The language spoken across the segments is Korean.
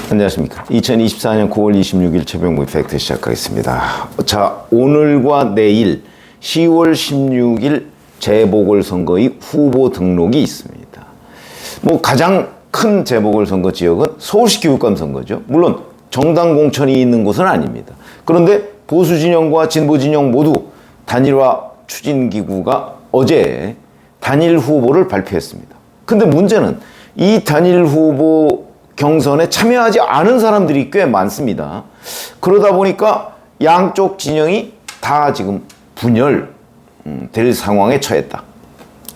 안녕하십니까. 2024년 9월 26일 최병무의 팩트 시작하겠습니다. 자, 오늘과 내일 10월 16일 재보궐선거의 후보 등록이 있습니다. 뭐 가장 큰 재보궐선거 지역은 서울시 교육감 선거죠. 물론 정당 공천이 있는 곳은 아닙니다. 그런데 보수 진영과 진보 진영 모두 단일화 추진기구가 어제 단일 후보를 발표했습니다. 근데 문제는 이 단일 후보 경선에 참여하지 않은 사람들이 꽤 많습니다. 그러다 보니까 양쪽 진영이 다 지금 분열 될 상황에 처했다.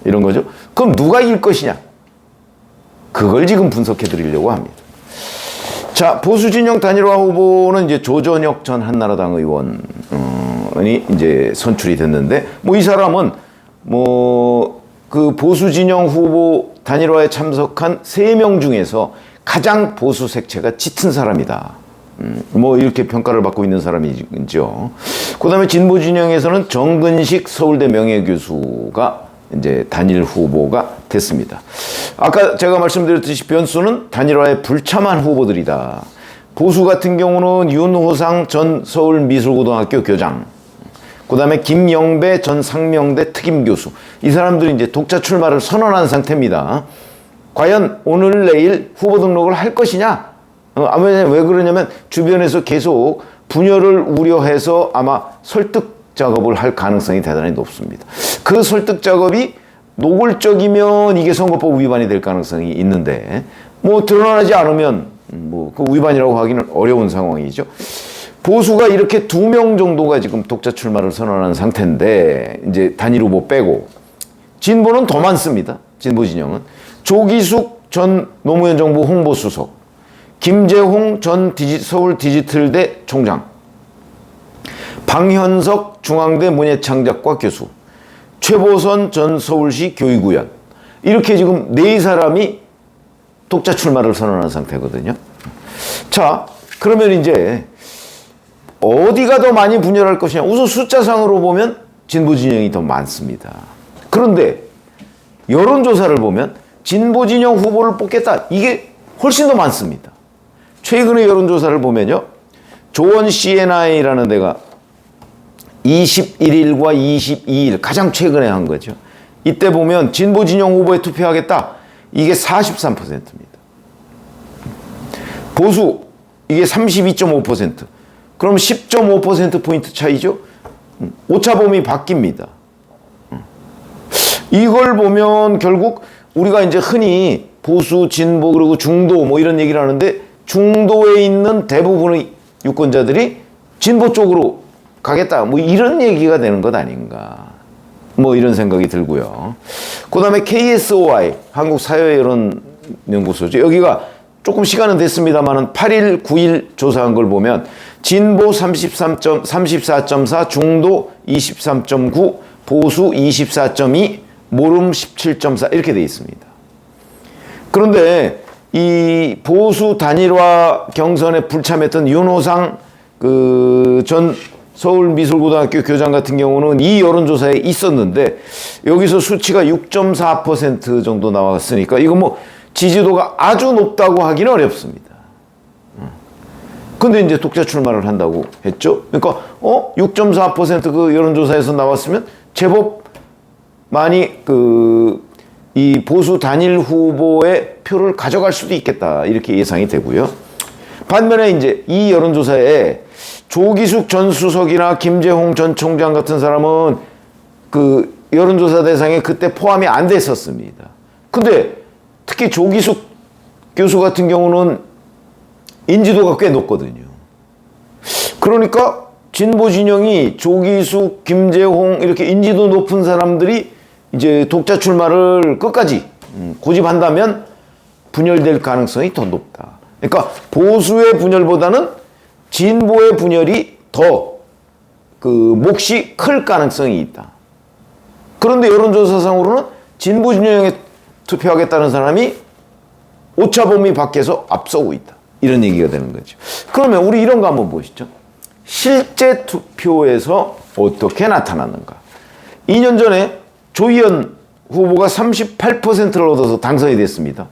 이런 거죠. 그럼 누가 이길 것이냐? 그걸 지금 분석해 드리려고 합니다. 자, 보수 진영 단일화 후보는 이제 조전혁 전 한나라당 의원이 이제 선출이 됐는데, 뭐 이 사람은 뭐 그 보수 진영 후보 단일화에 참석한 3명 중에서 가장 보수 색채가 짙은 사람이다. 뭐 이렇게 평가를 받고 있는 사람이죠. 그 다음에 진보 진영에서는 정근식 서울대 명예교수가 이제 단일 후보가 됐습니다. 아까 제가 말씀드렸듯이 변수는 단일화에 불참한 후보들이다. 보수 같은 경우는 윤호상 전 서울미술고등학교 교장, 그 다음에 김영배 전 상명대 특임교수, 이 사람들이 이제 독자 출마를 선언한 상태입니다. 과연 오늘 내일 후보 등록을 할 것이냐? 왜 그러냐면 주변에서 계속 분열을 우려해서 아마 설득 작업을 할 가능성이 대단히 높습니다. 그 설득 작업이 노골적이면 이게 선거법 위반이 될 가능성이 있는데, 뭐 드러나지 않으면 뭐 그 위반이라고 하기는 어려운 상황이죠. 보수가 이렇게 2명 정도가 지금 독자 출마를 선언한 상태인데, 이제 단일 후보 빼고 진보는 더 많습니다. 진보 진영은 조기숙 전 노무현 정부 홍보수석, 김재홍 전 서울 디지털대 총장, 방현석 중앙대 문예창작과 교수, 최보선 전 서울시 교육위원, 이렇게 지금 4사람이 독자 출마를 선언한 상태거든요. 자, 그러면 이제 어디가 더 많이 분열할 것이냐? 우선 숫자상으로 보면 진보 진영이 더 많습니다. 그런데 여론조사를 보면 진보 진영 후보를 뽑겠다, 이게 훨씬 더 많습니다. 최근의 여론조사를 보면요, 조원 CNI라는 데가 21일과 22일 가장 최근에 한 거죠. 이때 보면 진보 진영 후보에 투표하겠다, 이게 43%입니다. 보수 이게 32.5%. 그럼 10.5%포인트 차이죠. 오차범위 바뀝니다. 이걸 보면 결국 우리가 이제 흔히 보수, 진보, 그리고 중도 뭐 이런 얘기를 하는데, 중도에 있는 대부분의 유권자들이 진보 쪽으로 가겠다, 뭐 이런 얘기가 되는 것 아닌가, 뭐 이런 생각이 들고요. 그 다음에 KSOI, 한국사회여론연구소죠. 여기가 조금 시간은 됐습니다만은 8일, 9일 조사한 걸 보면 진보 34.4, 중도 23.9, 보수 24.2, 모름 17.4 이렇게 돼 있습니다. 그런데 이 보수 단일화 경선에 불참했던 윤호상 그 전 서울미술고등학교 교장 같은 경우는 이 여론조사에 있었는데, 여기서 수치가 6.4% 정도 나왔으니까 이거 뭐 지지도가 아주 높다고 하기는 어렵습니다. 근데 이제 독자 출마를 한다고 했죠. 그러니까 6.4% 여론조사에서 나왔으면 제법 많이 이 보수 단일 후보의 표를 가져갈 수도 있겠다, 이렇게 예상이 되고요. 반면에 이제 이 여론조사에 조기숙 전 수석이나 김재홍 전 총장 같은 사람은 그 여론조사 대상에 그때 포함이 안 됐었습니다. 근데 특히 조기숙 교수 같은 경우는 인지도가 꽤 높거든요. 그러니까 진보 진영이 조기숙, 김재홍 이렇게 인지도 높은 사람들이 이제 독자 출마를 끝까지 고집한다면 분열될 가능성이 더 높다. 그러니까 보수의 분열보다는 진보의 분열이 더 몫이 클 가능성이 있다. 그런데 여론조사상으로는 진보 진영에 투표하겠다는 사람이 오차범위 밖에서 앞서고 있다, 이런 얘기가 되는 거죠. 그러면 우리 이런 거 한번 보시죠. 실제 투표에서 어떻게 나타났는가. 2년 전에 조희연 후보가 38%를 얻어서 당선이 됐습니다.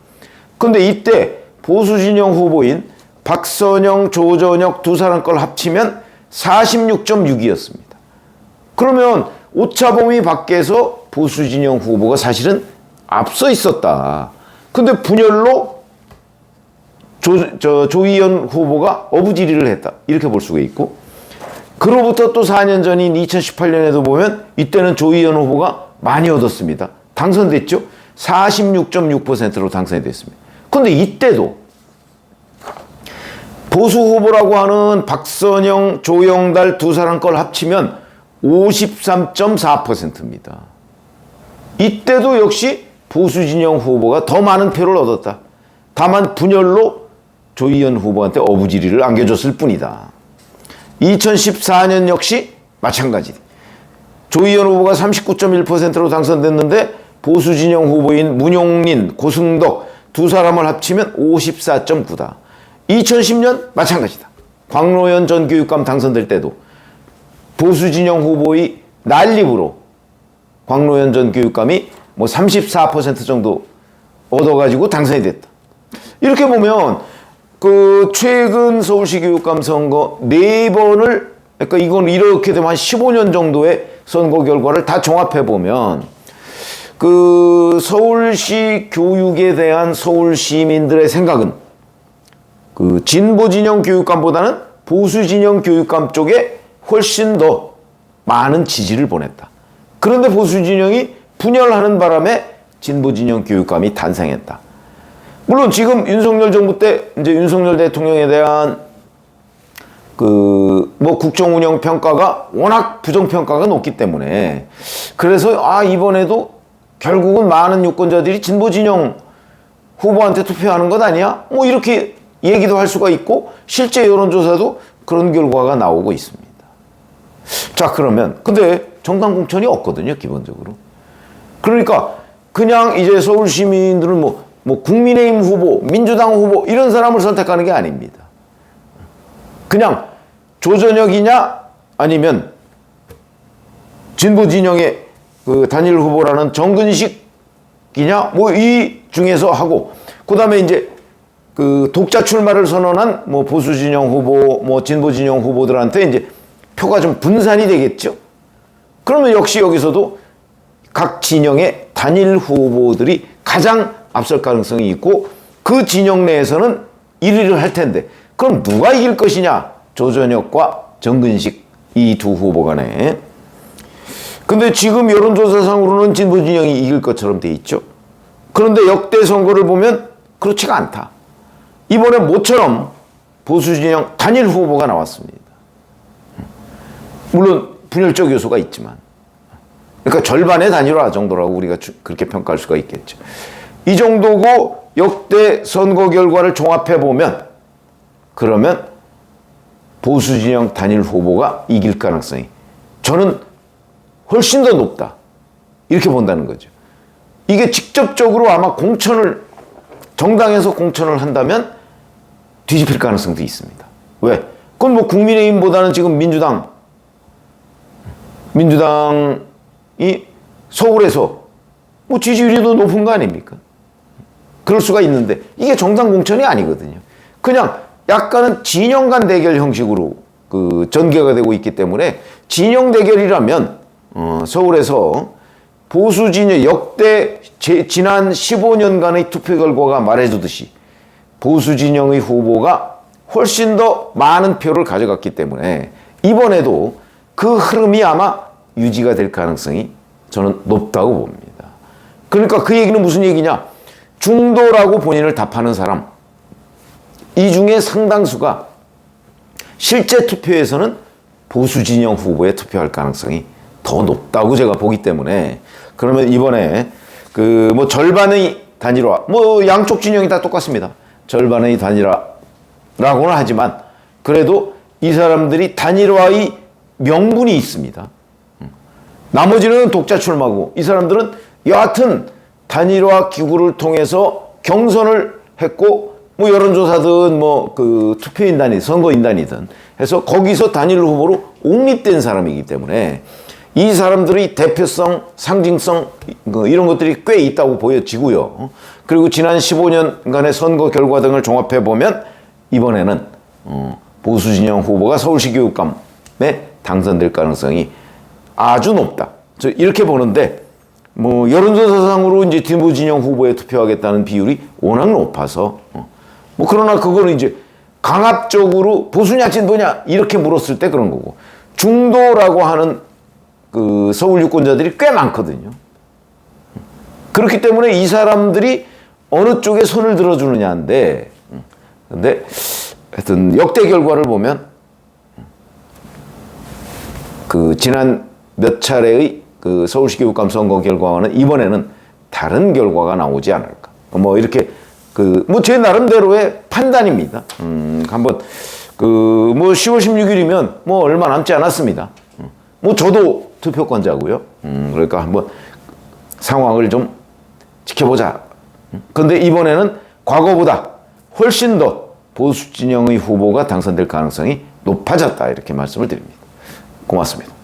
근데 이때 보수 진영 후보인 박선영, 조전혁 두 사람 걸 합치면 46.6이었습니다. 그러면 오차범위 밖에서 보수 진영 후보가 사실은 앞서 있었다. 근데 분열로 조희연 후보가 어부지리를 했다. 이렇게 볼 수가 있고, 그로부터 또 4년 전인 2018년에도 보면 이때는 조희연 후보가 많이 얻었습니다. 당선됐죠? 46.6%로 당선이 됐습니다. 근데 이때도 보수 후보라고 하는 박선영, 조영달 두 사람 걸 합치면 53.4%입니다. 이때도 역시 보수 진영 후보가 더 많은 표를 얻었다. 다만 분열로 조희연 후보한테 어부지리를 안겨줬을 뿐이다. 2014년 역시 마찬가지. 조희연 후보가 39.1%로 당선됐는데 보수 진영 후보인 문용린, 고승덕 두 사람을 합치면 54.9다. 2010년 마찬가지다. 광로연 전 교육감 당선될 때도 보수 진영 후보의 난립으로 광로연 전 교육감이 뭐 34% 정도 얻어가지고 당선이 됐다. 이렇게 보면 그 최근 서울시 교육감 선거 4번을, 그러니까 이건 이렇게 되면 한 15년 정도의 선거 결과를 다 종합해 보면 그 서울시 교육에 대한 서울 시민들의 생각은 그 진보 진영 교육감보다는 보수 진영 교육감 쪽에 훨씬 더 많은 지지를 보냈다. 그런데 보수 진영이 분열하는 바람에 진보 진영 교육감이 탄생했다. 물론 지금 윤석열 정부 때 이제 윤석열 대통령에 대한 그 뭐 국정 운영 평가가 워낙 부정 평가가 높기 때문에 그래서 이번에도 결국은 많은 유권자들이 진보 진영 후보한테 투표하는 것 아니야? 뭐 이렇게 얘기도 할 수가 있고 실제 여론조사도 그런 결과가 나오고 있습니다. 자, 그러면 근데 정당 공천이 없거든요, 기본적으로. 그러니까 그냥 이제 서울 시민들은 뭐 국민의힘 후보, 민주당 후보 이런 사람을 선택하는 게 아닙니다. 그냥 조전혁이냐 아니면 진보 진영의 그 단일 후보라는 정근식이냐 뭐 이 중에서 하고, 그다음에 이제 그 독자 출마를 선언한 뭐 보수 진영 후보, 뭐 진보 진영 후보들한테 이제 표가 좀 분산이 되겠죠. 그러면 역시 여기서도 각 진영의 단일 후보들이 가장 앞설 가능성이 있고 그 진영 내에서는 1위를 할 텐데 그럼 누가 이길 것이냐? 조전혁과 정근식 이 두 후보 간에. 근데 지금 여론조사상으로는 진보 진영이 이길 것처럼 돼 있죠. 그런데 역대 선거를 보면 그렇지가 않다. 이번에 모처럼 보수 진영 단일 후보가 나왔습니다. 물론 분열적 요소가 있지만, 그러니까 절반의 단일화 정도라고 우리가 그렇게 평가할 수가 있겠죠. 이 정도고 역대 선거 결과를 종합해 보면 그러면 보수 진영 단일 후보가 이길 가능성이 저는 훨씬 더 높다. 이렇게 본다는 거죠. 이게 직접적으로 아마 정당에서 공천을 한다면 뒤집힐 가능성도 있습니다. 왜? 그건 뭐 국민의힘보다는 지금 민주당이 서울에서 뭐 지지율이 더 높은 거 아닙니까? 그럴 수가 있는데 이게 정당 공천이 아니거든요. 그냥 약간은 진영 간 대결 형식으로 그 전개가 되고 있기 때문에 진영 대결이라면 서울에서 보수 진영 역대 지난 15년간의 투표 결과가 말해주듯이 보수 진영의 후보가 훨씬 더 많은 표를 가져갔기 때문에 이번에도 그 흐름이 아마 유지가 될 가능성이 저는 높다고 봅니다. 그러니까 그 얘기는 무슨 얘기냐? 중도라고 본인을 답하는 사람, 이 중에 상당수가 실제 투표에서는 보수 진영 후보에 투표할 가능성이 더 높다고 제가 보기 때문에, 그러면 이번에 그 뭐 절반의 단일화, 뭐 양쪽 진영이 다 똑같습니다. 절반의 단일화라고는 하지만 그래도 이 사람들이 단일화의 명분이 있습니다. 나머지는 독자 출마고 이 사람들은 여하튼 단일화 기구를 통해서 경선을 했고 뭐 여론조사든 뭐 그 투표인단이 선거인단이든 해서 거기서 단일 후보로 옹립된 사람이기 때문에 이 사람들의 대표성, 상징성 이런 것들이 꽤 있다고 보여지고요. 그리고 지난 15년간의 선거 결과 등을 종합해 보면 이번에는 보수 진영 후보가 서울시 교육감에 당선될 가능성이 아주 높다. 저 이렇게 보는데 뭐 여론조사상으로 이제 진보 진영 후보에 투표하겠다는 비율이 워낙 높아서 뭐 그러나 그거는 이제 강압적으로 보수냐 진보냐 이렇게 물었을 때 그런 거고 중도라고 하는 그 서울 유권자들이 꽤 많거든요. 그렇기 때문에 이 사람들이 어느 쪽에 손을 들어주느냐인데 근데 하여튼 역대 결과를 보면 그 지난 몇 차례의 그 서울시 교육감 선거 결과와는 이번에는 다른 결과가 나오지 않을까. 뭐 이렇게 그 뭐 제 나름대로의 판단입니다. 한번 그 뭐 10월 16일이면 뭐 얼마 남지 않았습니다. 뭐 저도 투표권자고요. 그러니까 한번 상황을 좀 지켜보자. 근데 이번에는 과거보다 훨씬 더 보수 진영의 후보가 당선될 가능성이 높아졌다 이렇게 말씀을 드립니다. 고맙습니다.